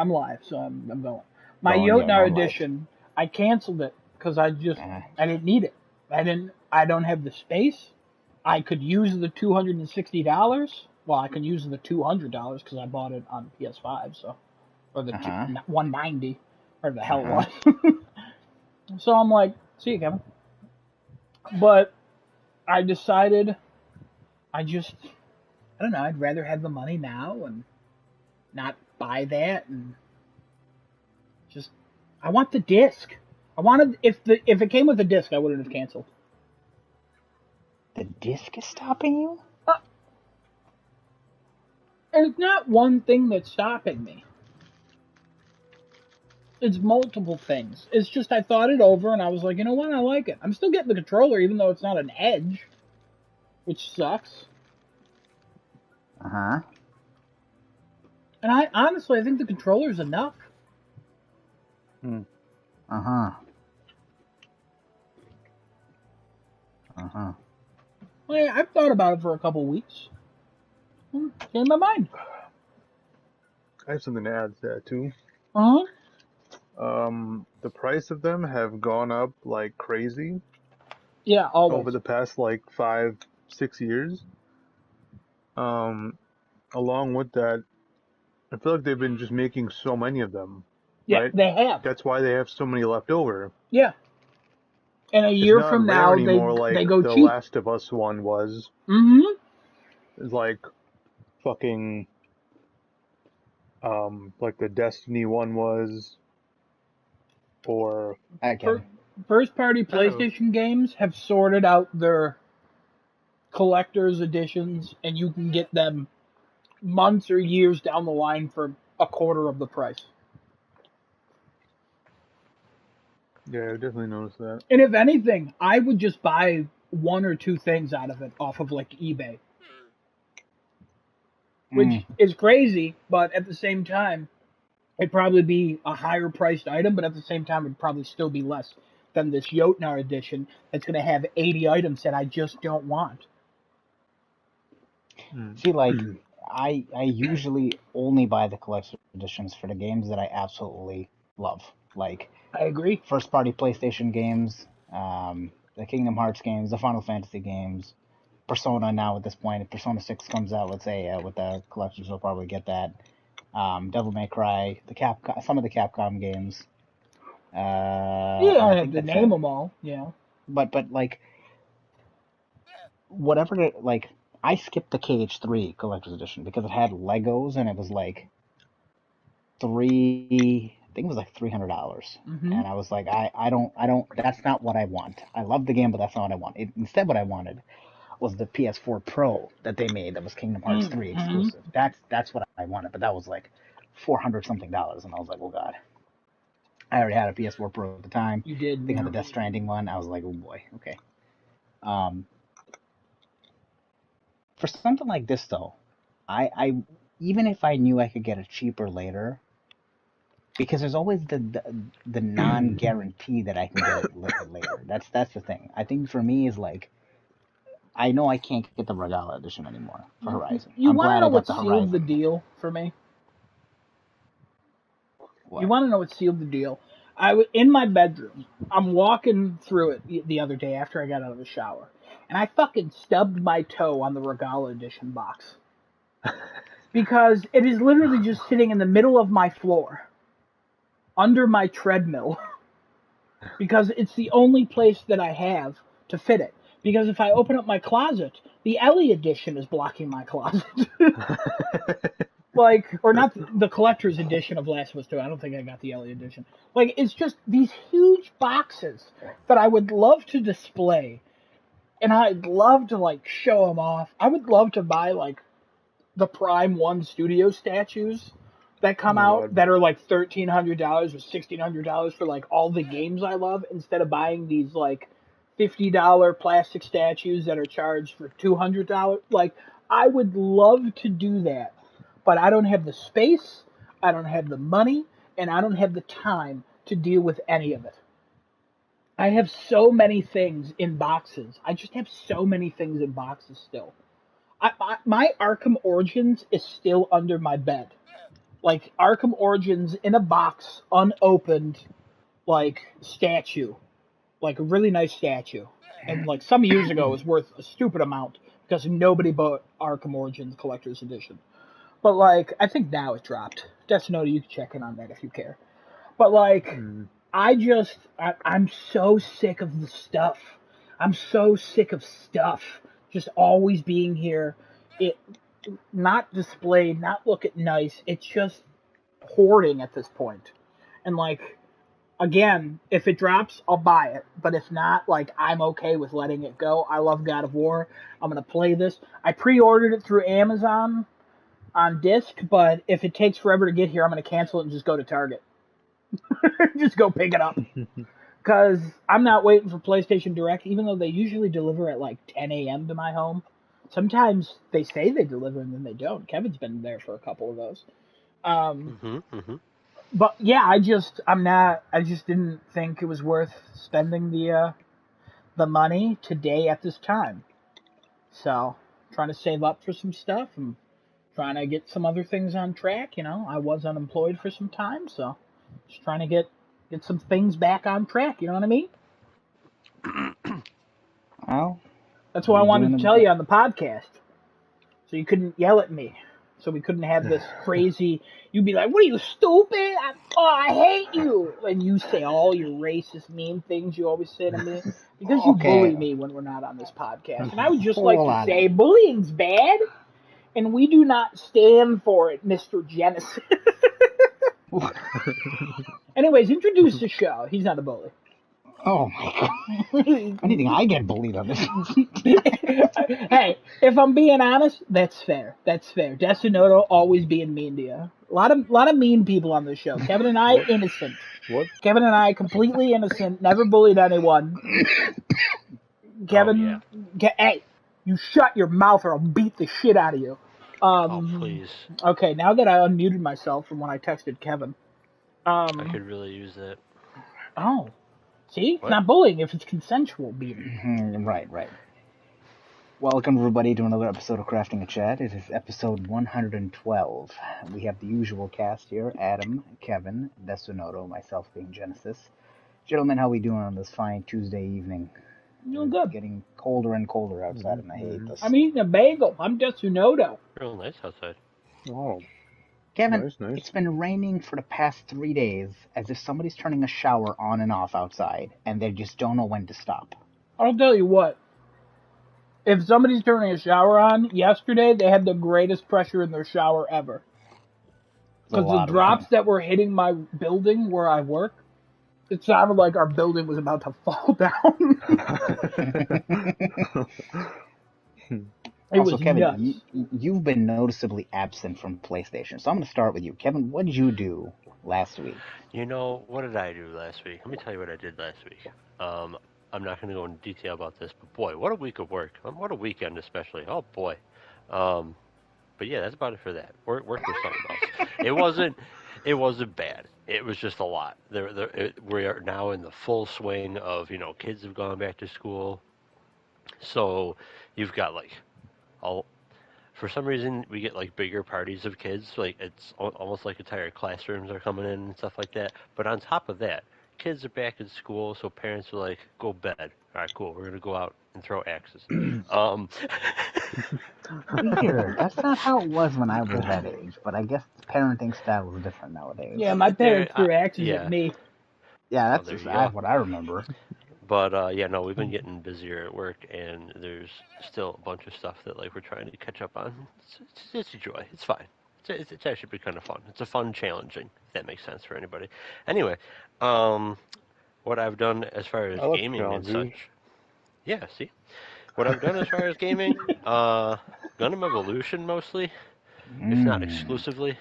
I'm live, so I'm going. My Going, yeah, Jotnar going live. edition, I canceled it because I didn't need it. I don't have the space. I could use the $260. Well, I could use the $200 because I bought it on PS5, so or the 190, or the hell it was. So I'm like, see you, Kevin. But I decided I don't know. I'd rather have the money now and not buy that, and just I want the disc. I wanted if it came with a disc, I wouldn't have canceled. The disc is stopping you? It's not one thing that's stopping me. It's multiple things. It's just I thought it over and I was like, you know what? I like it. I'm still getting the controller even though it's not an Edge, which sucks. Uh-huh. And I honestly, I think the controller's enough. Uh-huh. Uh-huh. Well, yeah, I've thought about it for a couple weeks. Changed my mind. I have something to add to that too. Uh-huh. The price of them have gone up like crazy. Yeah, always. Over the past like 5-6 years. Along with that, I feel like they've been just making so many of them. Yeah, right? They have. That's why they have so many left over. Yeah. And a year from now, they go the cheap. Last of Us one was. Mm-hmm. It's like fucking, like the Destiny one was, or first-party PlayStation games have sorted out their collector's editions, and you can get them months or years down the line for a quarter of the price. Yeah, I definitely noticed that. And if anything, I would just buy one or two things out of it off of like eBay. Which is crazy, but at the same time, it'd probably be a higher priced item, but at the same time, it'd probably still be less than this Jotnar edition that's going to have 80 items that I just don't want. See, like, I usually only buy the collector's editions for the games that I absolutely love. Like, I agree. First party PlayStation games, the Kingdom Hearts games, the Final Fantasy games, Persona now at this point. If Persona 6 comes out, let's say, with the collectors, you'll probably get that. Devil May Cry, some of the Capcom games. I have to name them all, yeah. But like, whatever, like, I skipped the KH3 collector's edition because it had Legos and it was like I think it was like $300. Mm-hmm. And I was like, I don't, that's not what I want. I love the game, but that's not what I want. Instead, what I wanted was the PS4 Pro that they made that was Kingdom Hearts 3 exclusive. That's what I wanted, but that was like $400 something, and I was like, oh god. I already had a PS4 Pro at the time. You did. I think I had the Death Stranding one. I was like, oh boy, okay. For something like this though, I even if I knew I could get it cheaper later, because there's always the non-guarantee that I can get it later. That's the thing. I think for me is like, I know I can't get the Regala edition anymore for Horizon. You want to know what sealed the deal for me? What? You want to know what sealed the deal? I was in my bedroom. I'm walking through it the other day after I got out of the shower, and I fucking stubbed my toe on the Regala edition box because it is literally just sitting in the middle of my floor, under my treadmill, because it's the only place that I have to fit it. Because if I open up my closet, the Ellie edition is blocking my closet. Like, or not the collector's edition of Last of Us 2. I don't think I got the Ellie edition. Like, it's just these huge boxes that I would love to display. And I'd love to, like, show them off. I would love to buy, like, the Prime 1 Studio statues that come out that are, like, $1,300 or $1,600 for, like, all the games I love, instead of buying these, like, $50 plastic statues that are charged for $200. Like, I would love to do that. But I don't have the space, I don't have the money, and I don't have the time to deal with any of it. I have so many things in boxes. I just have so many things in boxes still. My Arkham Origins is still under my bed. like Arkham Origins in a box, unopened, like statue, like a really nice statue. And like some years ago, it was worth a stupid amount because nobody bought Arkham Origins Collector's Edition. But like, I think now it dropped. Destinoda, you can check in on that if you care. But like, Mm. I'm so sick of the stuff. I'm so sick of stuff just always being here. It not displayed, not looking nice. It's just hoarding at this point. And like, again, if it drops, I'll buy it. But if not, like, I'm okay with letting it go. I love God of War. I'm gonna play this. I pre-ordered it through Amazon on disc, but if it takes forever to get here, I'm gonna cancel it and just go to Target. Just go pick it up. Because I'm not waiting for PlayStation Direct, even though they usually deliver at like 10 a.m. to my home. Sometimes they say they deliver and then they don't. Kevin's been there for a couple of those. But yeah, I just didn't think it was worth spending the money today at this time. So, trying to save up for some stuff and trying to get some other things on track. You know, I was unemployed for some time, so just trying to get some things back on track. You know what I mean? Well, That's what I you're wanted doing to the tell you best. on the podcast, so you couldn't yell at me. So we couldn't have this crazy. You'd be like, "What are you, stupid? I hate you," and you say all your racist, mean things you always say to me because you bully Okay, me when we're not on this podcast. And I would just like hold to on. say, bullying's bad, and we do not stand for it, Mr. Genesis. Anyways, introduce the show. He's not a bully. Oh my god. Anything I get bullied on this. Hey, if I'm being honest, that's fair. That's fair. Destinodo always being mean to you. A lot of mean people on this show. Kevin and I, What? innocent. What? Kevin and I, completely innocent. Never bullied anyone. Kevin, hey, you shut your mouth or I'll beat the shit out of you. Please. Okay, now that I unmuted myself from when I texted Kevin. I could really use that. Oh, see, it's What? not bullying if it's consensual beating. Right. Welcome, everybody, to another episode of Crafting a Chat. It is episode 112. We have the usual cast here: Adam, Kevin, Destinodo, myself being Genesis. Gentlemen, how we doing on this fine Tuesday evening? Doing It's good. getting colder and colder outside, and I hate this. I'm eating a bagel. I'm Destinodo. Real nice outside. Oh, Kevin, nice. it's been raining for the past 3 days as if somebody's turning a shower on and off outside, and they just don't know when to stop. I'll tell you what. If somebody's turning a shower on, yesterday they had the greatest pressure in their shower ever. Because the drops that were hitting my building where I work, it sounded like our building was about to fall down. It Also, was Kevin, nuts. you've been noticeably absent from PlayStation, so I'm going to start with you. Kevin, what did you do last week? You know, what did I do last week? Let me tell you what I did last week. I'm not going to go into detail about this, but boy, what a week of work. What a weekend especially. Oh, boy. But yeah, that's about it for that. Work was something else. It wasn't bad. It was just a lot. We are now in the full swing of, kids have gone back to school. So you've got like for some reason we get like bigger parties of kids, like it's almost like entire classrooms are coming in and stuff like that. But on top of that, kids are back in school, so parents are like, go bed. All right, cool, we're gonna go out and throw axes. Weird. That's not how it was when I was that age, but I guess parenting style is different nowadays. Yeah, my parents threw axes yeah. at me. Yeah, there that's you go. what I remember. But yeah, no, we've been getting busier at work, and there's still a bunch of stuff that like we're trying to catch up on. It's a joy. It's fine. It's actually been kind of fun. It's a fun challenging, if that makes sense for anybody. Anyway, what I've done as far as gaming and such. Yeah, see? What I've done as far as gaming, Gundam Evolution mostly, if not exclusively.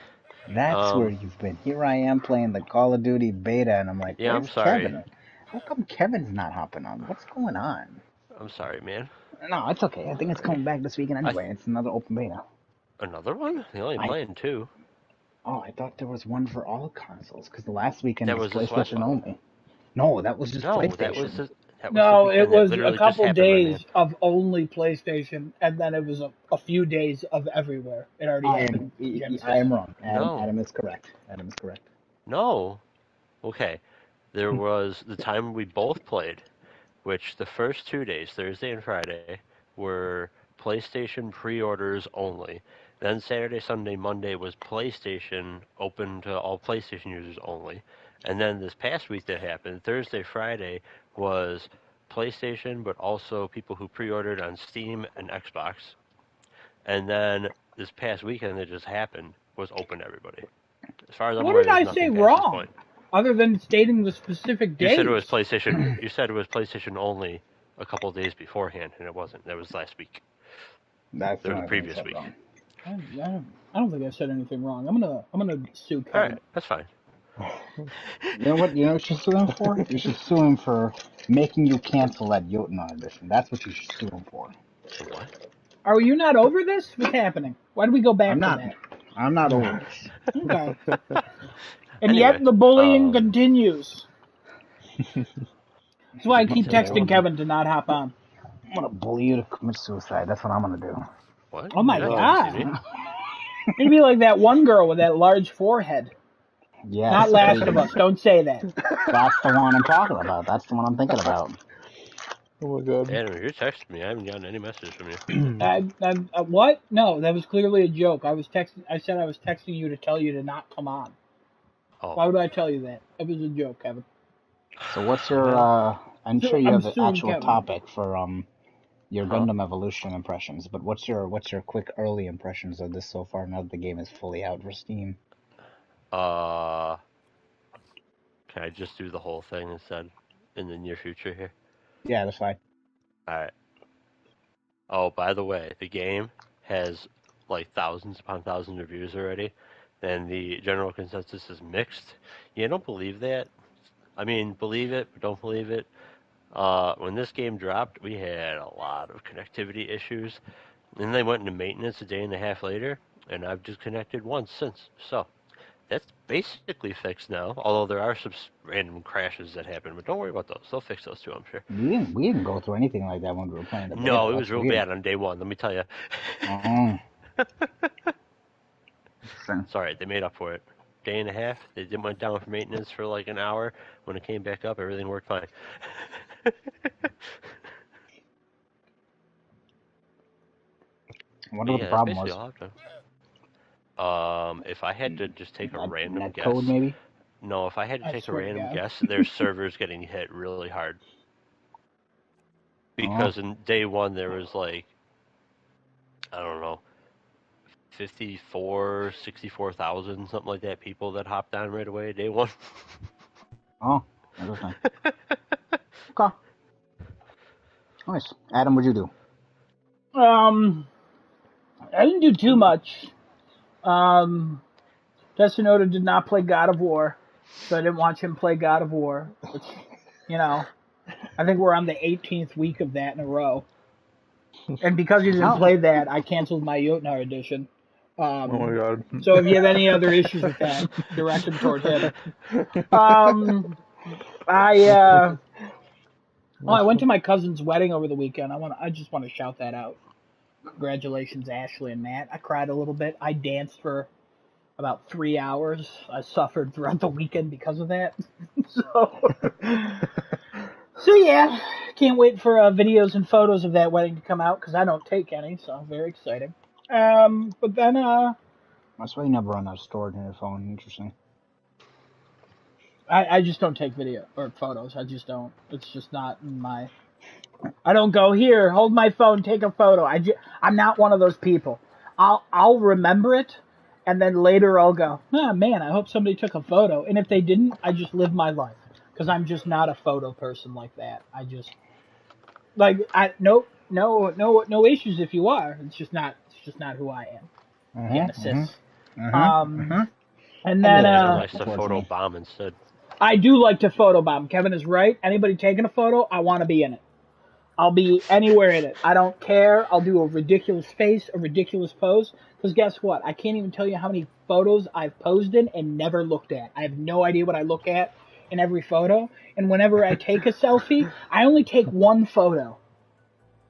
That's where you've been. Here I am playing the Call of Duty beta, and I'm like, yeah, where's I'm sorry. Kevin? How come Kevin's not hopping on? What's going on? I'm sorry, man. No, it's okay. I think it's coming back this weekend anyway. It's another open beta. Another one? They only playing 2. Oh, I thought there was one for all consoles, because the last weekend that was was PlayStation only. No, that was just PlayStation. That was the No, weekend it that was literally a just couple happened, my man. days of only PlayStation, and then it was a few days of everywhere. It already happened. I am wrong. No. Adam is correct. Adam is correct. No. Okay. There was the time we both played, which the first 2 days, Thursday and Friday, were PlayStation pre-orders only. Then Saturday, Sunday, Monday was PlayStation open to all PlayStation users only. And then this past week that happened, Thursday, Friday, was PlayStation, but also people who pre-ordered on Steam and Xbox. And then this past weekend that just happened was open to everybody. As far as I'm What aware, did there's I nothing say past this wrong? point. Other than stating the specific You dates. said it was PlayStation. You said it was PlayStation only a couple of days beforehand, and it wasn't. That was last week. That's Or the not previous said week. wrong. I don't think I said anything wrong. I'm gonna sue All Kevin. right, that's fine. You know what? You know what you should sue him for? You should sue him for making you cancel that Jotun edition. That's what you should sue him for. What? Are you not over this? What's happening? Why do we go back I'm not. to that? I'm not over this. Okay. And Anyway, yet the bullying continues. That's why I keep texting Kevin to not hop on. I'm gonna bully you to commit suicide. That's what I'm gonna do. What? Oh my You're not God. supposed to see me. It'd be like that one girl with that large forehead. Yes. Not Last of Us. Don't say that. That's the one I'm talking about. That's the one I'm thinking about. Oh my god. Adam, you're texting me. I haven't gotten any message from you. What? No, that was clearly a joke. I said I was texting you to tell you to not come on. Oh. Why would I tell you that? It was a joke, Kevin. So what's your? I'm sure you I'm have an suing actual Kevin. topic for your Huh? Gundam Evolution impressions. But what's your quick early impressions of this so far? Now that the game is fully out for Steam. Can I just do the whole thing instead in the near future here? Yeah, that's fine. All right. Oh, by the way, the game has like thousands upon thousands of reviews already, and the general consensus is mixed. You don't believe that? I mean, believe it, but don't believe it. When this game dropped, we had a lot of connectivity issues. Then they went into maintenance a day and a half later, and I've disconnected once since. So, that's basically fixed now, although there are some random crashes that happen, but don't worry about those. They'll fix those too, I'm sure. We didn't go through anything like that when we were playing the beta. No, it That's was real weird. bad on day one, let me tell you. Sorry, they made up for it. Day and a half, they went down for maintenance for like an hour. When it came back up, everything worked fine. I wonder what the that's problem basically was. all I've done. If I had to just take a random Net guess. code, maybe? No, if I had to I take a swear to random God. guess, their server's getting hit really hard. Because in day one there was like, I don't know, 64,000, something like that, people that hopped on right away day one. Oh, interesting. Okay. Nice. Adam, what'd you do? I didn't do too much. Tessinoda did not play God of War, so I didn't watch him play God of War, which, I think we're on the 18th week of that in a row. And because he didn't play that, I canceled my Jotnar edition. Oh my god. So if you have any other issues with that, direct them toward him. I went to my cousin's wedding over the weekend. I just want to shout that out. Congratulations, Ashley and Matt. I cried a little bit. I danced for about 3 hours. I suffered throughout the weekend because of that. So yeah, can't wait for videos and photos of that wedding to come out because I don't take any, so very exciting. But then That's why you never run that stored in your phone. Interesting. I just don't take video or photos. I just don't. It's just not in my. I don't go here. Hold my phone. Take a photo. I'm not one of those people. I'll remember it, and then later I'll go, oh man, I hope somebody took a photo. And if they didn't, I just live my life because I'm just not a photo person like that. I just no issues if you are. It's just not who I am. Can't assist. And then Nice to photo bomb instead. I do like to photobomb. Kevin is right. Anybody taking a photo, I want to be in it. I'll be anywhere in it. I don't care. I'll do a ridiculous face, a ridiculous pose. Because guess what? I can't even tell you how many photos I've posed in and never looked at. I have no idea what I look at. in every photo. And whenever I take a selfie, I only take one photo.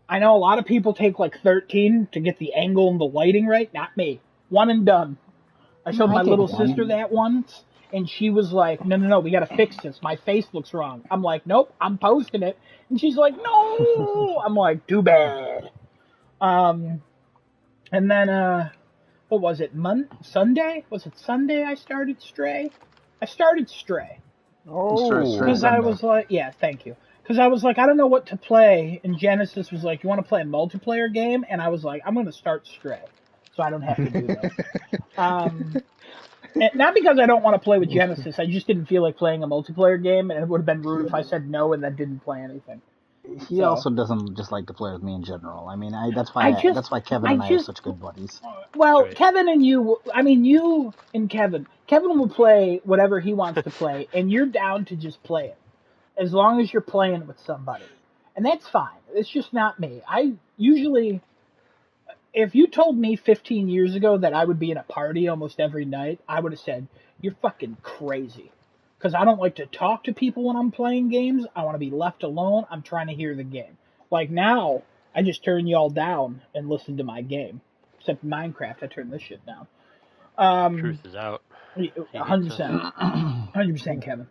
I know a lot of people take like 13 to get the angle and the lighting right. Not me. One and done. I showed my little sister that once, and she was like, no, we gotta fix this. My face looks wrong. I'm like, nope, I'm posting it. And she's like, no. I'm like, too bad. And then, what was it, Sunday? Was it Sunday I started Stray? I started Stray. Because I was like, yeah, thank you. Because I was like, I don't know what to play, and Genesis was like, you want to play a multiplayer game? And I was like, I'm going to start Stray, so I don't have to do that. Not because I don't want to play with Genesis, I just didn't feel like playing a multiplayer game, and it would have been rude if I said no and then didn't play anything. He also doesn't just like to play with me in general. I mean, that's why Kevin and I are such good buddies. Well, right. Kevin and you, I mean, you and Kevin will play whatever he wants to play, and you're down to just play it, as long as you're playing with somebody. And that's fine. It's just not me. I usually, if you told me 15 years ago that I would be in a party almost every night, I would have said, you're fucking crazy. Because I don't like to talk to people when I'm playing games. I want to be left alone. I'm trying to hear the game. Like now, I just turn y'all down and listen to my game. Except Minecraft, I turn this shit down. Truth is out. 100%. 100%, Kevin.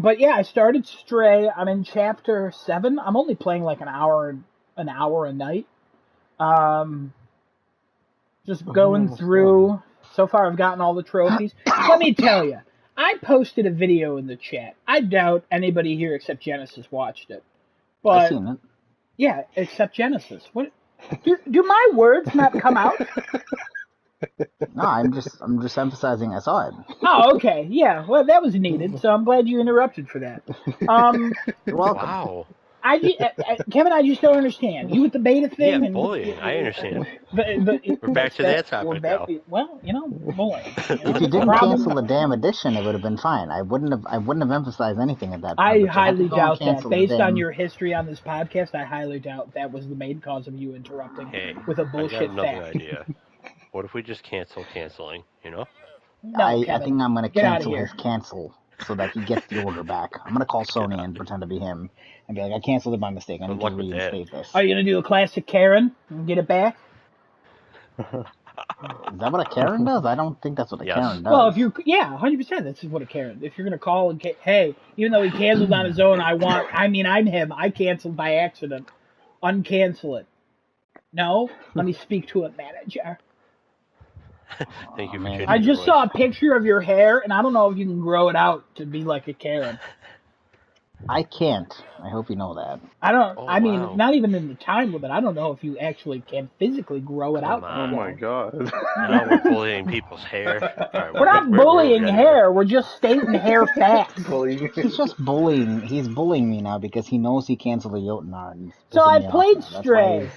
But yeah, I started Stray. I'm in chapter 7. I'm only playing like an hour a night. Just going through. So far, I've gotten all the trophies. Let me tell you. I posted a video in the chat. I doubt anybody here except Genesis watched it. But I've seen it. Yeah, except Genesis. What? Do my words not come out? No, I'm just emphasizing I saw it. Oh, okay. Yeah, well, that was needed, so I'm glad you interrupted for that. You're welcome. Wow. Kevin, I just don't understand. You with the beta thing? Yeah, bullying. I understand. We're back to that topic now. Well, bullying. If you didn't cancel the damn edition, it would have been fine. I wouldn't have emphasized anything at that point. I highly doubt that. Based on your history on this podcast, I highly doubt that was the main cause of you interrupting with a bullshit I got another fact. idea. What if we just cancel canceling, No, I Kevin, think I'm going to get out of cancel here. his cancel so that he gets the order back. I'm going to call Sony and pretend to be him and be like, I canceled it by mistake. I need to reinstate this. Are you going to do a classic Karen and get it back? Is that what a Karen does? I don't think that's what a Karen does. Well, if you, 100%, this is what a Karen. If you're going to call and, hey, even though he canceled on his own, I'm him. I canceled by accident. Uncancel it. No? Let me speak to a manager. Thank you for I just saw a picture of your hair, and I don't know if you can grow it out to be like a Karen. I can't. I hope you know that. I don't. Mean, not even in the time limit. I don't know if you actually can physically grow it out. Oh my god! Now we're bullying people's hair. Right, we're not bullying hair. We're just stating hair facts. He's just bullying. He's bullying me now because he knows he canceled the Jotnar. So I played Stray.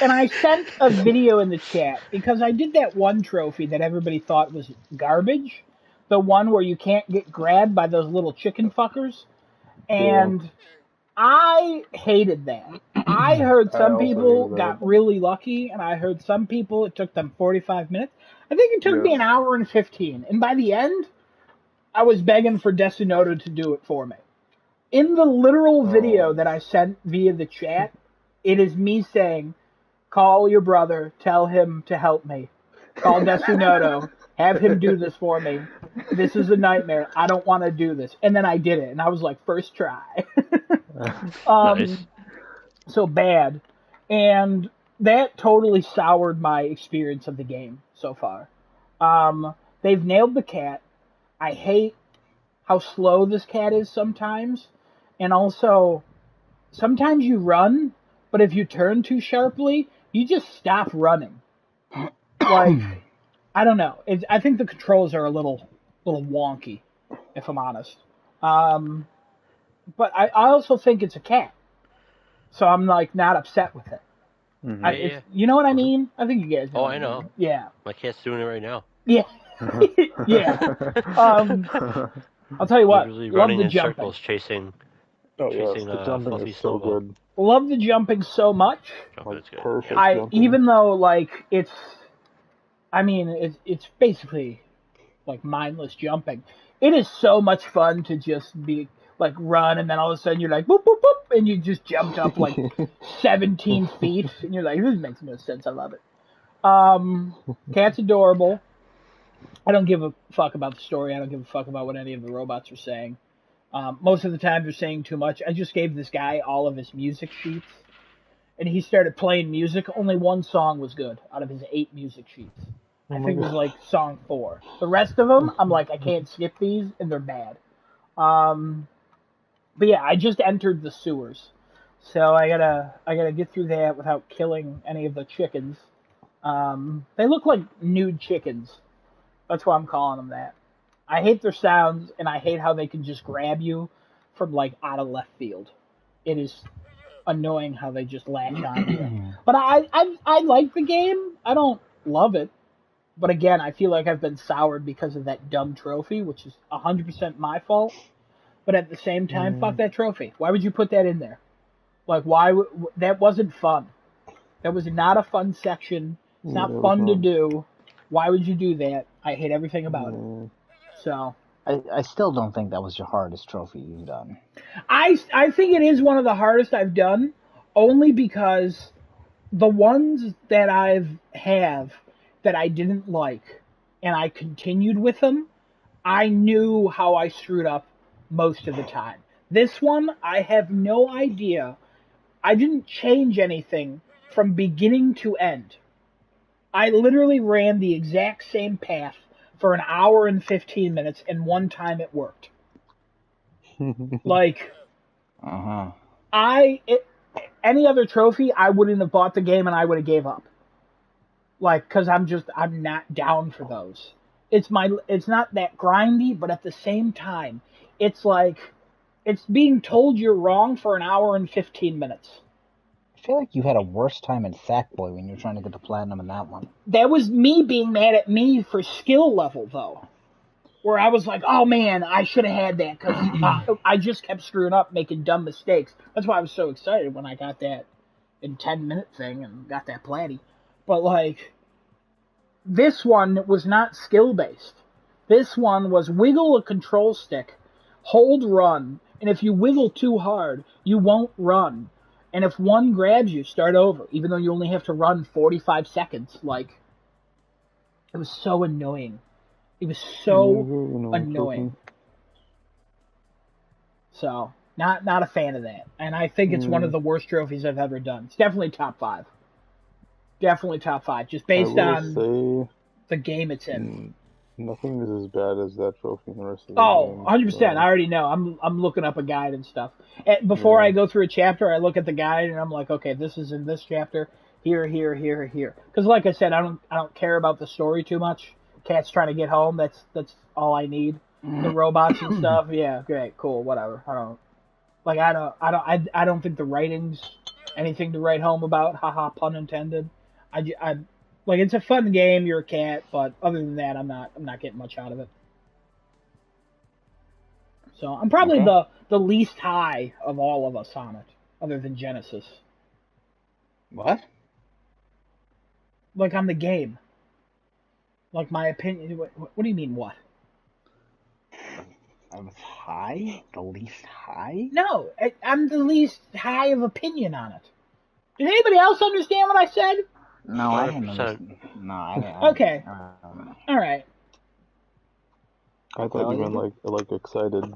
And I sent a video in the chat because I did that one trophy that everybody thought was garbage. The one where you can't get grabbed by those little chicken fuckers. And I hated that. I heard some people got really lucky, and I heard some people it took them 45 minutes. I think it took me an hour and 15. And by the end, I was begging for Desunoto to do it for me. In the literal video that I sent via the chat, it is me saying, call your brother, tell him to help me. Call Desunoto, have him do this for me. This is a nightmare. I don't want to do this. And then I did it, and I was like, first try. Nice. So bad. And that totally soured my experience of the game so far. They've nailed the cat. I hate how slow this cat is sometimes. And also, sometimes you run, but if you turn too sharply, you just stop running. Like, I don't know. I think the controls are a little wonky, if I'm honest. But I also think it's a cat. So I'm, like, not upset with it. Mm-hmm. You know what I mean? I think you guys know. Oh, I know. Yeah. My cat's doing it right now. Yeah. Yeah. I'll tell you what. Literally love running the in jumping. circles, chasing the jumping Fluffy is so Snowball. good. Love the jumping so much. Jumping is good. Perfect Yeah. jumping. Even though, like, it's basically, like, mindless jumping. It is so much fun to just be like run, and then all of a sudden you're like boop boop boop, and you just jumped up like 17 feet, and you're like, this makes no sense. I love it. Cat's adorable. I don't give a fuck about the story. I don't give a fuck about what any of the robots are saying. Most of the time they're saying too much. I just gave this guy all of his music sheets, and he started playing music. Only one song was good out of his 8 music sheets. I think it was like song 4. The rest of them, I'm like, I can't skip these, and they're bad. But yeah, I just entered the sewers, so I gotta get through that without killing any of the chickens. They look like nude chickens. That's why I'm calling them that. I hate their sounds, and I hate how they can just grab you from like out of left field. It is annoying how they just latch on you. But I like the game. I don't love it. But again, I feel like I've been soured because of that dumb trophy, which is 100% my fault. But at the same time, fuck that trophy. Why would you put that in there? Like, why? That wasn't fun. That was not a fun section. It's not fun to do. Why would you do that? I hate everything about it. So I still don't think that was your hardest trophy you've done. I think it is one of the hardest I've done, only because the ones that have that I didn't like, and I continued with them, I knew how I screwed up most of the time. This one, I have no idea. I didn't change anything from beginning to end. I literally ran the exact same path for an hour and 15 minutes, and one time it worked. Like, any other trophy, I wouldn't have bought the game and I would have gave up. Like, cause I'm not down for those. It's not that grindy, but at the same time, it's like, it's being told you're wrong for an hour and 15 minutes. I feel like you had a worse time in Sackboy when you were trying to get the platinum in that one. That was me being mad at me for skill level, though. Where I was like, oh man, I should have had that, because I just kept screwing up, making dumb mistakes. That's why I was so excited when I got that in 10-minute thing and got that platy. But, like, this one was not skill-based. This one was wiggle a control stick, hold run, and if you wiggle too hard, you won't run. And if one grabs you, start over, even though you only have to run 45 seconds. Like, it was so annoying. It was so annoying. So, not a fan of that. And I think it's one of the worst trophies I've ever done. It's definitely top 5. Definitely top 5, just based on the game it's in. Nothing is as bad as that trophy in the rest of the game. Oh, 100%. I already know. I'm looking up a guide and stuff. And before I go through a chapter, I look at the guide and I'm like, okay, this is in this chapter. Here. Because like I said, I don't care about the story too much. Cat's trying to get home. That's all I need. The robots and stuff. Yeah, great, cool, whatever. I don't think the writing's anything to write home about. Haha, pun intended. I like, it's a fun game. You're a cat, but other than that, I'm not getting much out of it. So I'm probably the least high of all of us on it, other than Genesis. What? Like, on the game. Like, my opinion. What do you mean, what? I was high? The least high? No, I'm the least high of opinion on it. Did anybody else understand what I said? No, I didn't understand. No, I didn't. Okay. All right. I thought you meant like excited.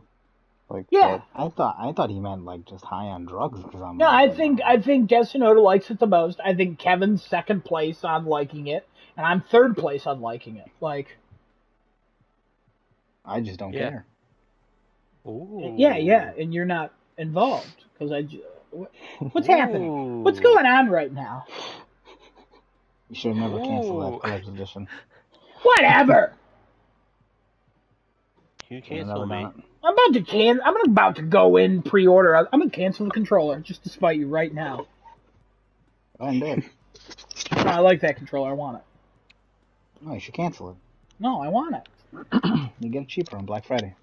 Like, yeah. I thought he meant like just high on drugs. No, I think Desonoda likes it the most. I think Kevin's second place on liking it, and I'm third place on liking it. Like, I just don't care. Ooh. Yeah, and you're not involved because what's happening? What's going on right now? You should have never canceled that collector's edition. Whatever. You cancel me. I'm about to go in pre-order. I'm gonna cancel the controller just to spite you right now. I'm dead. No, I like that controller. I want it. No, you should cancel it. No, I want it. You get it cheaper on Black Friday.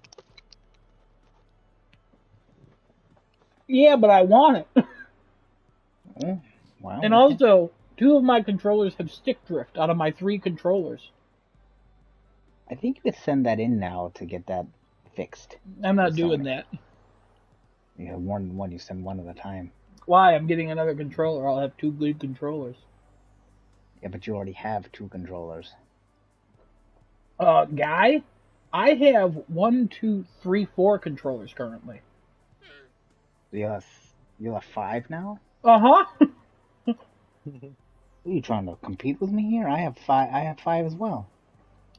Yeah, but I want it. Oh, wow. And also, 2 of my controllers have stick drift out of my 3 controllers. I think you could send that in now to get that fixed. I'm not This doing Sony. that. You have more than one. You send one at a time. Why? I'm getting another controller. I'll have 2 good controllers. Yeah, but you already have 2 controllers. Guy, I have 1, 2, 3, 4 controllers currently. You'll have 5 now? Uh-huh. Are you trying to compete with me here? I have 5. I have 5 as well.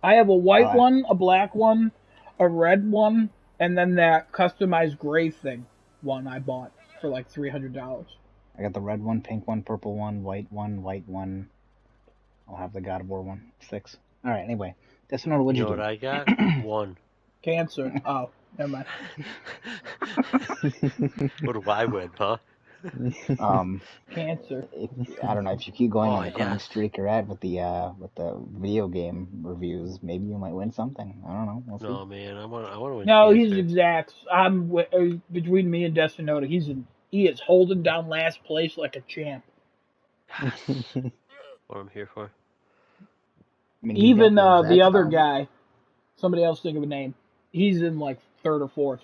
I have a white I- one, a black one, a red one, and then that customized gray thing one I bought for like $300. I got the red one, pink one, purple one, white one. I'll have the God of War one. 6. All right. Anyway, that's not what You you know do. what I got? 1. Cancer. Oh, never mind. What do I win, huh? Cancer. I don't know if you keep going on Oh, the current yes. streak you're at with the video game reviews, maybe you might win something. I don't know. We'll see. No, man, I want to win No, cancer. he's exact. Between me and Destinoda. He is holding down last place like a champ. What I'm here for. I mean, you Even got the exact other time. guy, somebody else think of a name. He's in like 3rd or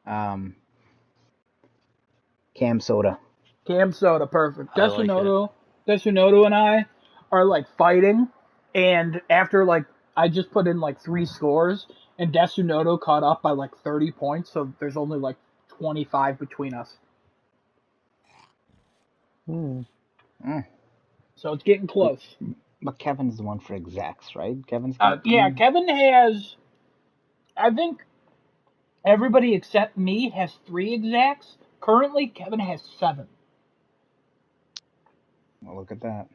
4th. Cam Soda. Cam Soda, perfect. I like Destinodo and I are like fighting, and after like I just put in like 3 scores, and Destinodo caught up by like 30 points, so there's only like 25 between us. Hmm. So it's getting close. But Kevin's the one for exacts, right? Kevin's Yeah, Kevin has. I think everybody except me has 3 exacts. Currently, Kevin has 7. Well, look at that.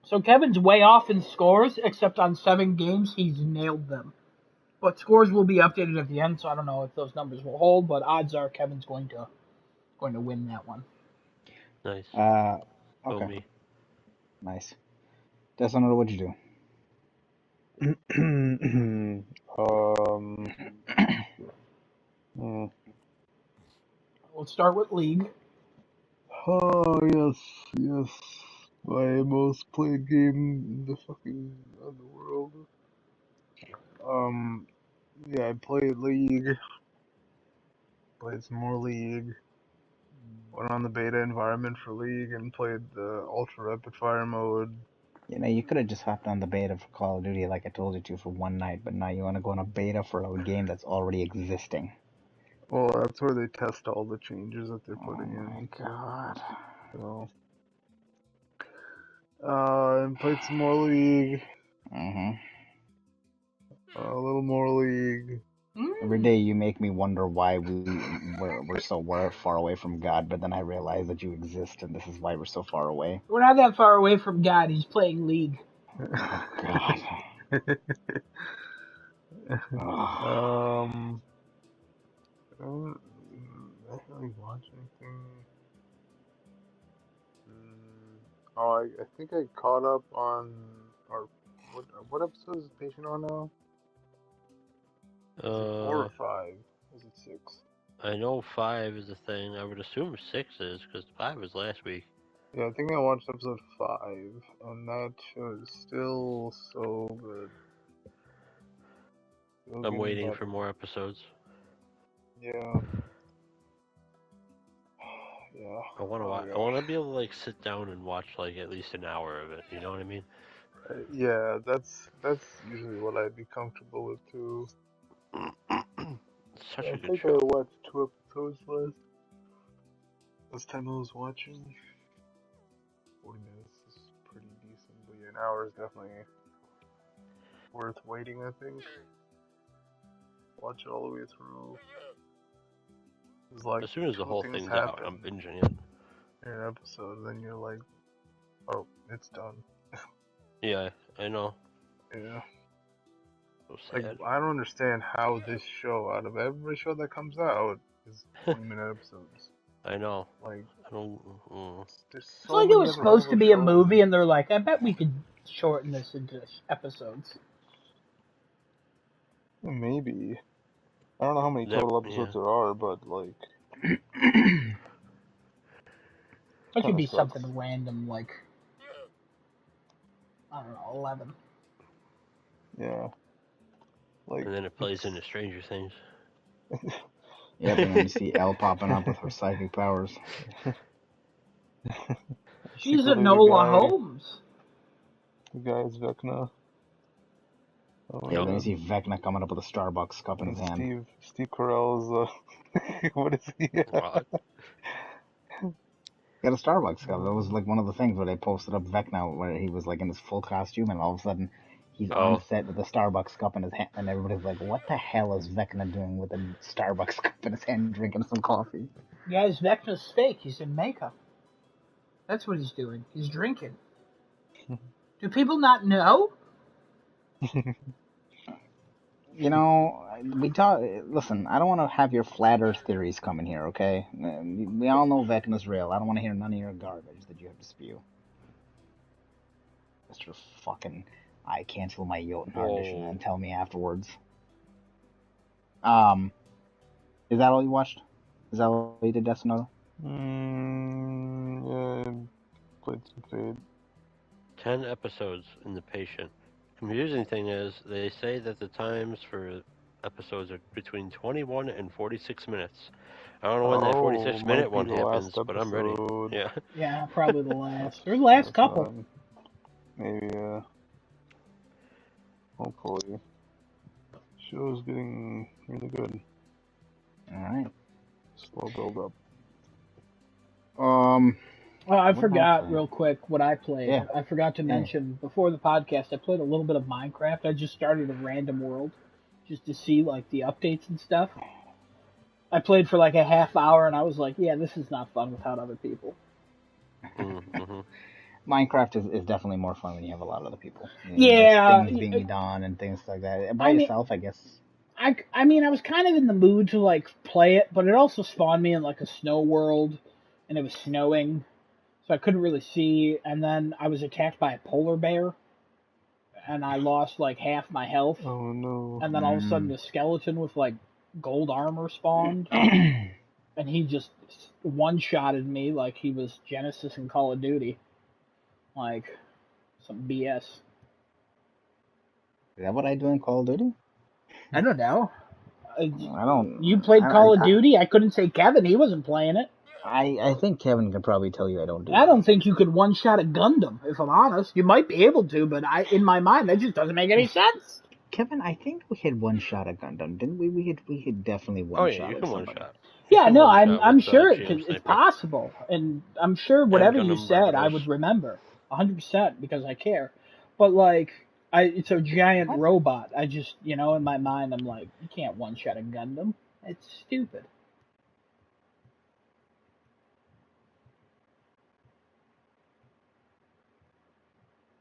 So Kevin's way off in scores, except on 7 games, he's nailed them. But scores will be updated at the end, so I don't know if those numbers will hold. But odds are Kevin's going to win that one. Nice. Okay. Go me. Nice. That's another what you do. Hmm. Let's start with League. Oh, yes. My most played game in the world. Yeah, I played League. Played some more League. Went on the beta environment for League and played the ultra rapid fire mode. You know, you could have just hopped on the beta for Call of Duty like I told you to for one night, but now you want to go on a beta for a game that's already existing. Well, that's where they test all the changes that they're putting Oh my in. god. So, and played some more League. Mm-hmm. A little more League. Every day you make me wonder why we're so far away from God, but then I realize that you exist and this is why we're so far away. We're not that far away from God. He's playing League. Oh god. Oh. I don't really watch anything. Oh, I think I caught up on our what episode is Patient on now? Is it 4 or 5? Is it 6? I know 5 is a thing. I would assume 6 is, because 5 was last week. Yeah, I think I watched episode 5, and that show is still so good. Still I'm getting waiting better. for more episodes. Yeah. Yeah. I want to watch. I want to be able to like sit down and watch like at least an hour of it. You know what I mean? Yeah, that's usually what I'd be comfortable with too. Such I a good think show. I watched 2 episodes last time I was watching. 40 minutes is pretty decent, but yeah, an hour is definitely worth waiting, I think. Watch it all the way through. It's like As soon as the 2 whole things thing's out, happen I'm binging it. in an episode, then you're like, oh, it's done. Yeah, I know. Yeah. So Like, sad. I don't understand how this show, out of every show that comes out, is 20-minute episodes. I know. Like, I don't. there's It's so like it many was other supposed to horrible be a shows. movie, and they're like, I bet we could shorten this into episodes. Maybe. I don't know how many total episodes there are, but like, It should be sucks. something random, like, I don't know, 11. Yeah. Like, And then it plays into Stranger Things. Yep, and then you see Elle popping up with her psychic powers. She's secretly Enola Holmes. the guy is Vecna. Yeah, Yep. then you see Vecna coming up with a Starbucks cup in And his hand. Steve Carell is what is he? Wow. He had a Starbucks cup. That was like one of the things where they posted up Vecna where he was like in his full costume, and all of a sudden he's on Oh. set with a Starbucks cup in his hand, and everybody's like, "What the hell is Vecna doing with a Starbucks cup in his hand, drinking some coffee?" Guys, Vecna's fake. He's in makeup. That's what he's doing. He's drinking. Do people not know? You know, we talk. Listen, I don't want to have your flat Earth theories coming here, okay? We all know Vecna's real. I don't want to hear none of your garbage that you have to spew. Mr. Fucking, I cancel my Jotunheim edition and tell me afterwards. Is that all you watched? Is that all you did, Death Note? Yeah, played some Fade. 10 episodes in The Patient. Confusing thing is, they say that the times for episodes are between 21 and 46 minutes. I don't know when that 46-minute one happens, but I'm ready. Yeah. Yeah, probably the last. Or the last couple. Maybe, hopefully. Show's getting really good. Alright. Slow build up. Oh, I What forgot about real quick what I played. Yeah. I forgot to mention before the podcast, I played a little bit of Minecraft. I just started a random world just to see like the updates and stuff. I played for like a half hour and I was like, yeah, this is not fun without other people. Mm-hmm. Minecraft is definitely more fun when you have a lot of other people. Yeah. There's things being done and things like that. By yourself, I guess. I mean, I was kind of in the mood to like play it, but it also spawned me in like a snow world, and it was snowing, so I couldn't really see. And then I was attacked by a polar bear, and I lost like half my health. Oh no. And then all of a sudden, the skeleton with like gold armor spawned, and he just one-shotted me like he was Genesis in Call of Duty, like some BS. Is that what I do in Call of Duty? I don't know. I don't. You played Call of Duty? I couldn't say Kevin. He wasn't playing it. I think Kevin can probably tell you I don't do I don't think you could one-shot a Gundam, if I'm honest. You might be able to, but in my mind, that just doesn't make any sense. Kevin, I think we had one-shot a Gundam, didn't we? We had definitely one-shot. Oh yeah, you can one-shot. Yeah, no, I'm sure it's possible, and I'm sure whatever you said, I would remember 100% because I care. But like, it's a giant robot. I just, in my mind, I'm like, you can't one-shot a Gundam. It's stupid.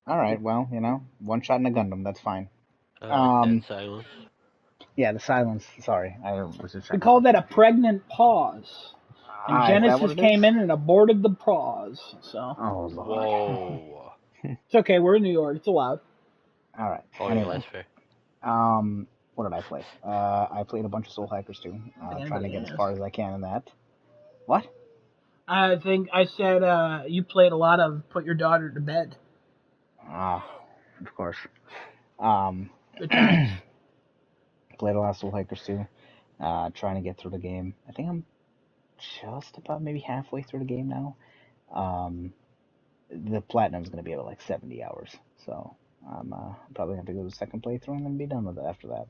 All right, well, one shot in a Gundam, that's fine. Silence. Yeah, the silence. Sorry, I was just checking. We call that a pregnant pause. And Genesis came in and aborted the pause. So. Oh Lord. Whoa. It's okay. We're in New York. It's allowed. All right. Oh, anyway, yeah, that's fair. what did I play? I played a bunch of Soul Hackers too. Trying to get as far as I can in that. What? I think I said you played a lot of Put Your Daughter to Bed. Of course. Good times. Played a lot of Soul Hackers too. Trying to get through the game. I think I'm just about maybe halfway through the game now. The platinum's going to be at like 70 hours, so I'm probably have to go to the second playthrough and then be done with it after that.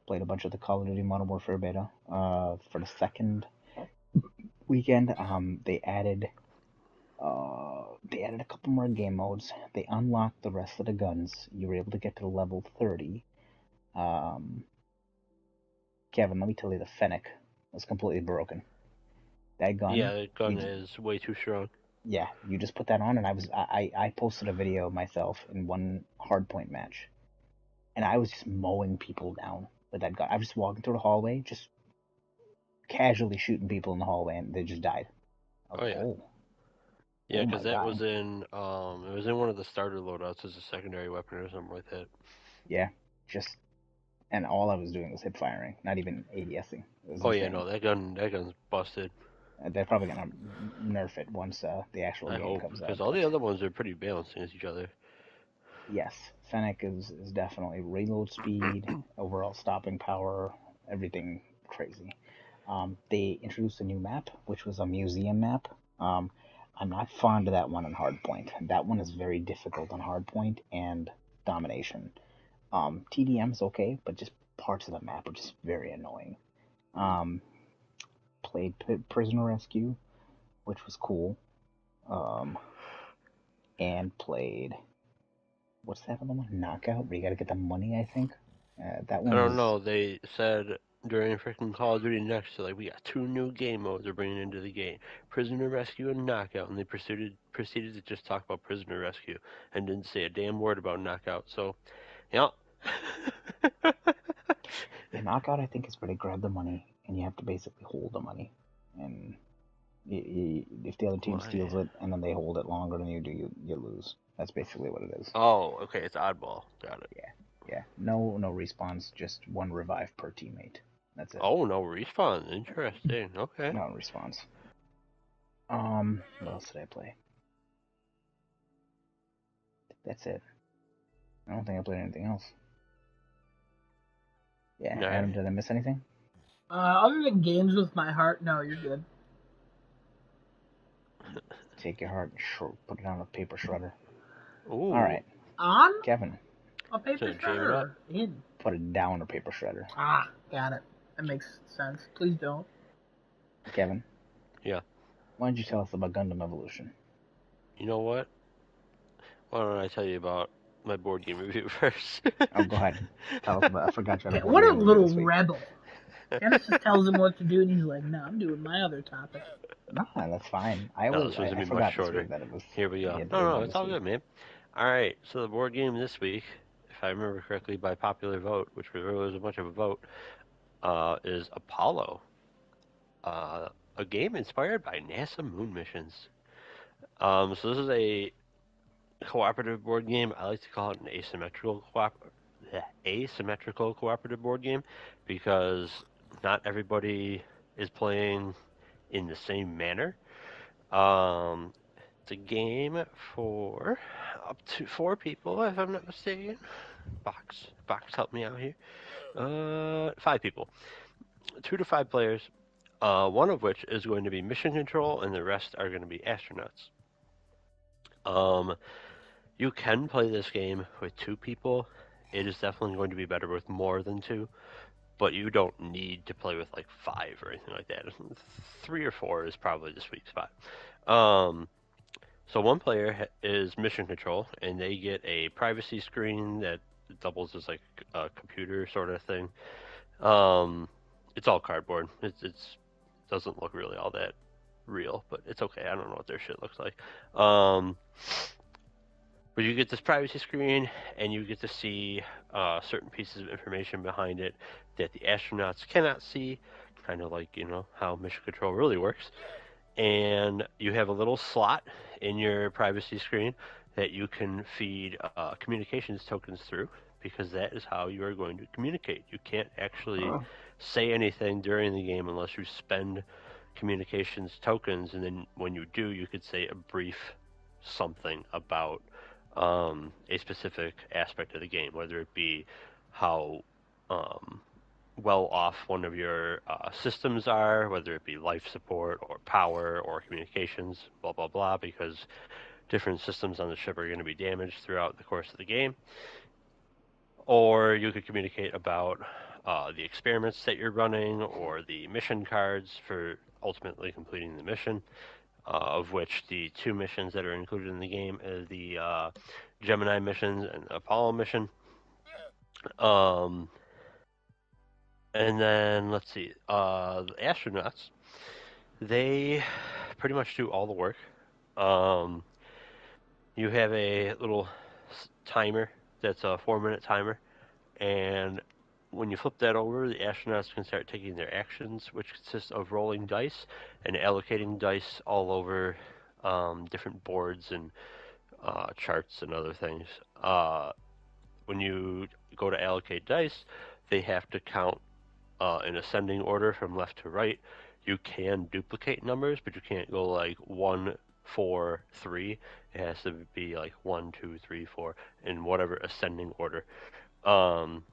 Played a bunch of the Call of Duty Modern Warfare beta for the second weekend. They added a couple more game modes. They unlocked the rest of the guns. You were able to get to level 30. Kevin, let me tell you, the Fennec was completely broken. That gun. Yeah, that gun is way too strong. Yeah, you just put that on, and I posted a video of myself in one hardpoint match, and I was just mowing people down with that gun. I was just walking through the hallway, just casually shooting people in the hallway, and they just died. Yeah, because that was in it was in one of the starter loadouts as a secondary weapon or something like that. Yeah, and all I was doing was hip firing, not even ADSing. Oh yeah, no, that gun's busted. They're probably gonna nerf it once the actual game comes out. Because all the other ones are pretty balanced against each other. Yes, Fennec is definitely reload speed, overall stopping power, everything crazy. They introduced a new map, which was a museum map. Um, I'm not fond of that one on Hardpoint. That one is very difficult on Hardpoint and Domination. TDM is okay, but just parts of the map are just very annoying. Um, Played Prisoner Rescue, which was cool. And played, what's that other one? Knockout, where you gotta get the money, I think. That I one don't was, know. They said during freaking Call of Duty Next, they're like, we got 2 new game modes they're bringing into the game: Prisoner Rescue and Knockout. And they proceeded to just talk about Prisoner Rescue and didn't say a damn word about Knockout. So, yeah. yeah, Knockout, I think, is where they grab the money, and you have to basically hold the money. And if the other team Why? steals it, and then they hold it longer than you do, you lose. That's basically what it is. Oh, okay. It's oddball. Got it. Yeah. No respawns, just one revive per teammate. That's it. Oh, no respawn. Interesting. Okay. No respawns. What else did I play? That's it. I don't think I played anything else. Yeah, All Adam, right. did I miss anything? Other than games with my heart, no, you're good. Take your heart and put it on a paper shredder. Ooh. All right, On Kevin, a paper Should I jam it up? shredder. In. put it down a paper shredder. Ah, got it. That makes sense. Please don't. Kevin. Yeah. Why don't you tell us about Gundam Evolution? You know what? Why don't I tell you about my board game review first? Oh, go ahead. Tell us about. I forgot you had a board What a game review little this week. rebel. Genesis tells him what to do, and he's like, "No, I'm doing my other topic." No, that's fine. No, this one's gonna I be much forgot this shorter. week that it was. Here we go. You had to No, do no, one it's this all week. good, man. All right, so the board game this week, if I remember correctly, by popular vote, which was a bunch of a vote, is Apollo, a game inspired by NASA moon missions. So this is a cooperative board game. I like to call it an asymmetrical cooperative board game because not everybody is playing in the same manner. Um, it's a game for up to 4 people, if I'm not mistaken. Box, help me out here. 5 people, 2 to 5 players. One of which is going to be mission control, and the rest are going to be astronauts. Um, you can play this game with 2 people. It is definitely going to be better with more than 2, but you don't need to play with like 5 or anything like that. 3 or 4 is probably the sweet spot. So one player is mission control, and they get a privacy screen that doubles as like a computer sort of thing. It's all cardboard. It's doesn't look really all that real, but it's okay. I don't know what their shit looks like. But you get this privacy screen, and you get to see certain pieces of information behind it that the astronauts cannot see, kind of like, how mission control really works. And you have a little slot in your privacy screen that you can feed communications tokens through, because that is how you are going to communicate. You can't actually say anything during the game unless you spend communications tokens, and then when you do, you could say a brief something about a specific aspect of the game, whether it be how well off one of your systems are, whether it be life support or power or communications, blah, blah, blah, because different systems on the ship are going to be damaged throughout the course of the game. Or you could communicate about the experiments that you're running or the mission cards for ultimately completing the mission, of which the 2 missions that are included in the game is the Gemini missions and the Apollo mission. And then, let's see, the astronauts, they pretty much do all the work. You have a little timer that's a 4-minute timer, and when you flip that over, the astronauts can start taking their actions, which consists of rolling dice and allocating dice all over different boards and charts and other things. When you go to allocate dice, they have to count in ascending order from left to right. You can duplicate numbers, but you can't go like 1 4, 3. It has to be like 1, 2, 3, 4 in whatever ascending order. Um,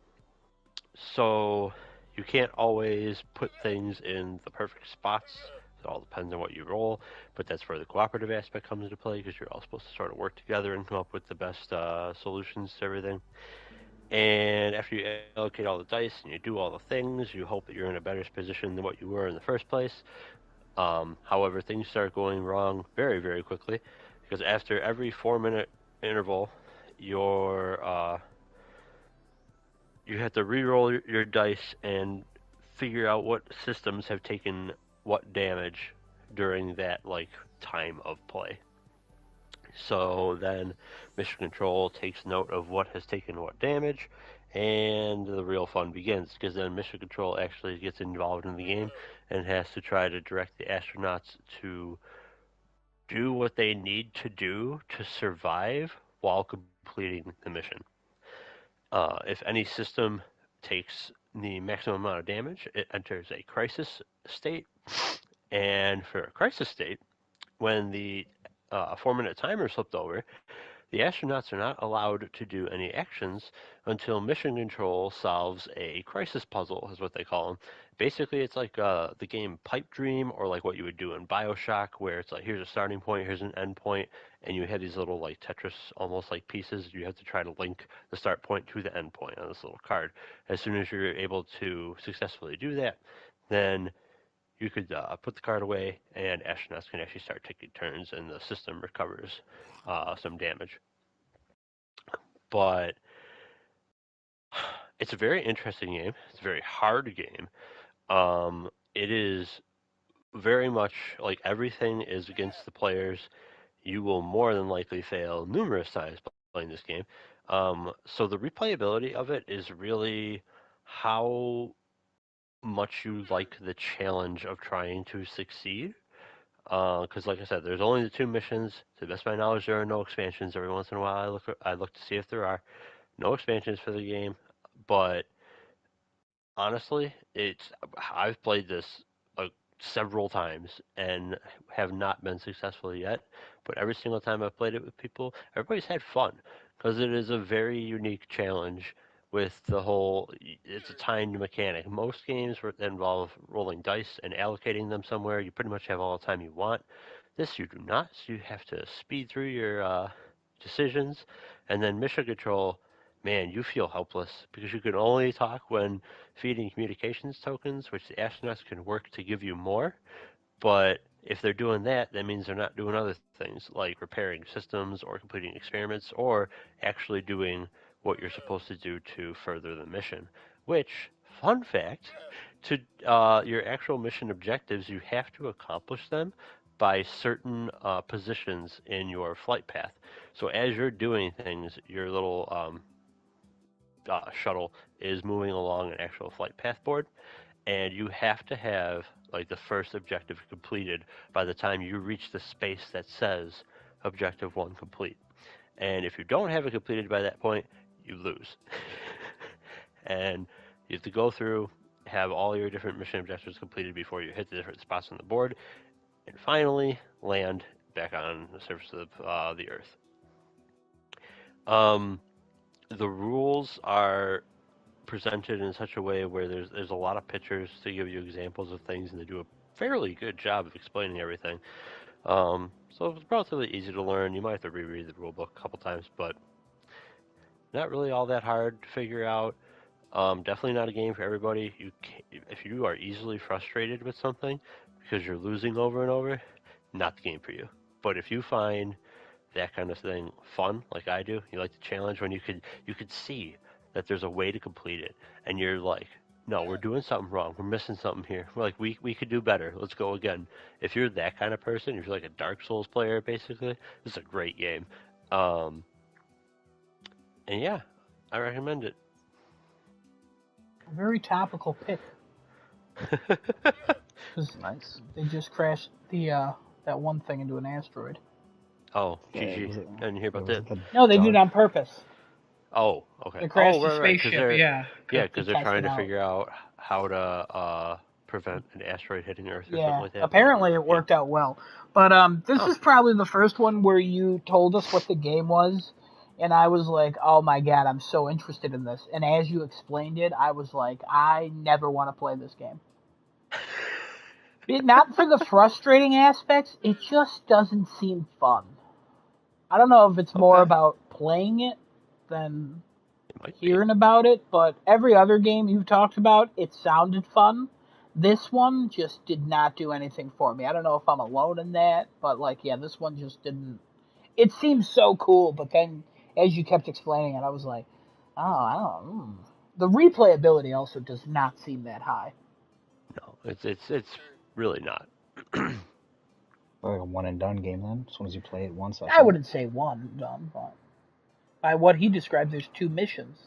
so you can't always put things in the perfect spots. It all depends on what you roll, but that's where the cooperative aspect comes into play because you're all supposed to sort of work together and come up with the best solutions to everything. And after you allocate all the dice and you do all the things, you hope that you're in a better position than what you were in the first place. However, things start going wrong very, very quickly because after every 4-minute interval, you have to re-roll your dice and figure out what systems have taken what damage during that time of play. So then Mission Control takes note of what has taken what damage, and the real fun begins, because then Mission Control actually gets involved in the game and has to try to direct the astronauts to do what they need to do to survive while completing the mission. If any system takes the maximum amount of damage, it enters a crisis state, and for a crisis state, when the 4-minute timer slipped over, the astronauts are not allowed to do any actions until Mission Control solves a crisis puzzle, is what they call them. Basically, it's like the game Pipe Dream, or like what you would do in Bioshock, where it's like, here's a starting point, here's an end point, and you have these little like Tetris almost like pieces. You have to try to link the start point to the end point on this little card. As soon as you're able to successfully do that, then you could put the card away, and astronauts can actually start taking turns, and the system recovers some damage. But it's a very interesting game. It's a very hard game. It is very much like everything is against the players. You will more than likely fail numerous times playing this game. So the replayability of it is really how much you like the challenge of trying to succeed. Because, like I said, there's only the 2 missions. To the best of my knowledge, there are no expansions. Every once in a while, I look to see if there are. No expansions for the game, but honestly, I've played this several times and have not been successful yet. But every single time I've played it with people, everybody's had fun because it is a very unique challenge. With the whole, it's a timed mechanic. Most games involve rolling dice and allocating them somewhere. You pretty much have all the time you want. This you do not. So you have to speed through your decisions, and then Mission Control. Man, you feel helpless because you can only talk when feeding communications tokens, which the astronauts can work to give you more. But if they're doing that, that means they're not doing other things like repairing systems or completing experiments or actually doing what you're supposed to do to further the mission. Which, fun fact, to your actual mission objectives, you have to accomplish them by certain positions in your flight path. So as you're doing things, your little shuttle is moving along an actual flight path board, and you have to have like the first objective completed by the time you reach the space that says objective 1 complete. And if you don't have it completed by that point, you lose. And you have to go through, have all your different mission objectives completed before you hit the different spots on the board, and finally land back on the surface of the Earth. The rules are presented in such a way where there's a lot of pictures to give you examples of things, and they do a fairly good job of explaining everything. So it's relatively easy to learn. You might have to reread the rule book a couple times, but not really all that hard to figure out. Definitely not a game for everybody. If you are easily frustrated with something because you're losing over and over, not the game for you. But if you find that kind of thing fun, like I do, you like the challenge when you could see that there's a way to complete it, and you're like, no, we're doing something wrong. We're missing something here. We're like, we could do better. Let's go again. If you're that kind of person, if you're like a Dark Souls player, basically, this is a great game. And yeah, I recommend it. A very topical pick. Nice. They just crashed the that one thing into an asteroid. Oh, GG. I didn't hear about that. No, they did it on purpose. Oh, okay. They crashed the right, spaceship, yeah. Yeah, because they're trying to out. figure out how to prevent an asteroid hitting Earth or something Yeah, like that. apparently it worked out well. But this is probably the first one where you told us what the game was, and I was like, oh my god, I'm so interested in this. And as you explained it, I was like, I never want to play this game. Not for the frustrating aspects, it just doesn't seem fun. I don't know if it's more about playing it than hearing about it, but every other game you've talked about, it sounded fun. This one just did not do anything for me. I don't know if I'm alone in that, but this one just didn't. It seemed so cool, but then as you kept explaining it, I was like, oh, I don't. The replayability also does not seem that high. No, it's really not. Like a one and done game then, as soon as you play it once. I wouldn't say one and done, but by what he described, there's 2 missions.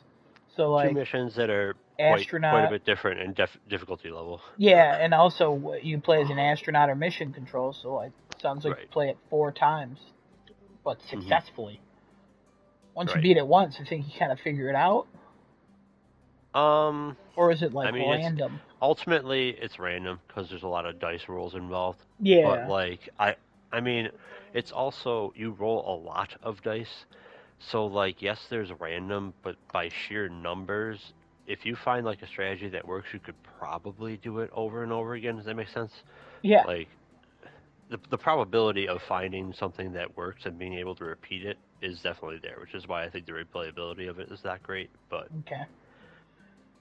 So 2 missions that are quite a bit different in difficulty level. Yeah, and also you play as an astronaut or mission control, so sounds like you play it 4 times, but successfully. Once you beat it once, I think you kind of figure it out. Or is it random? Ultimately, it's random because there's a lot of dice rolls involved. Yeah. But I mean, it's also you roll a lot of dice. So yes, there's random, but by sheer numbers, if you find a strategy that works, you could probably do it over and over again. Does that make sense? Yeah. The probability of finding something that works and being able to repeat it is definitely there, which is why I think the replayability of it is that great. But okay.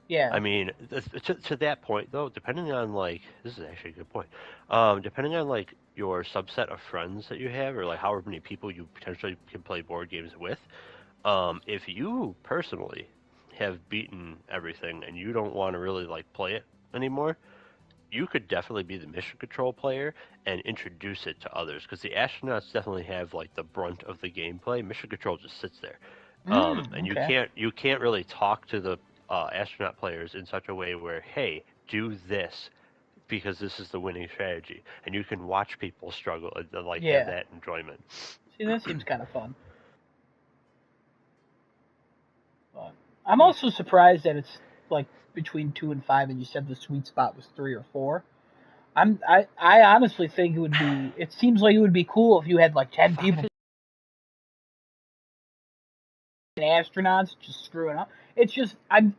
Yeah. I mean, to that point though, depending on this is actually a good point. Depending on your subset of friends that you have, or however many people you potentially can play board games with, if you personally have beaten everything and you don't want to really play it anymore, you could definitely be the mission control player and introduce it to others, because the astronauts definitely have the brunt of the gameplay. Mission control just sits there, and you can't really talk to the astronaut players in such a way where, hey, do this because this is the winning strategy, and you can watch people struggle and have that enjoyment. See, that seems kind of fun. But I'm also surprised that it's between 2 and 5, and you said the sweet spot was 3 or 4. I honestly think it would be. It seems like it would be cool if you had 10 people. Astronauts just screwing up. It's just I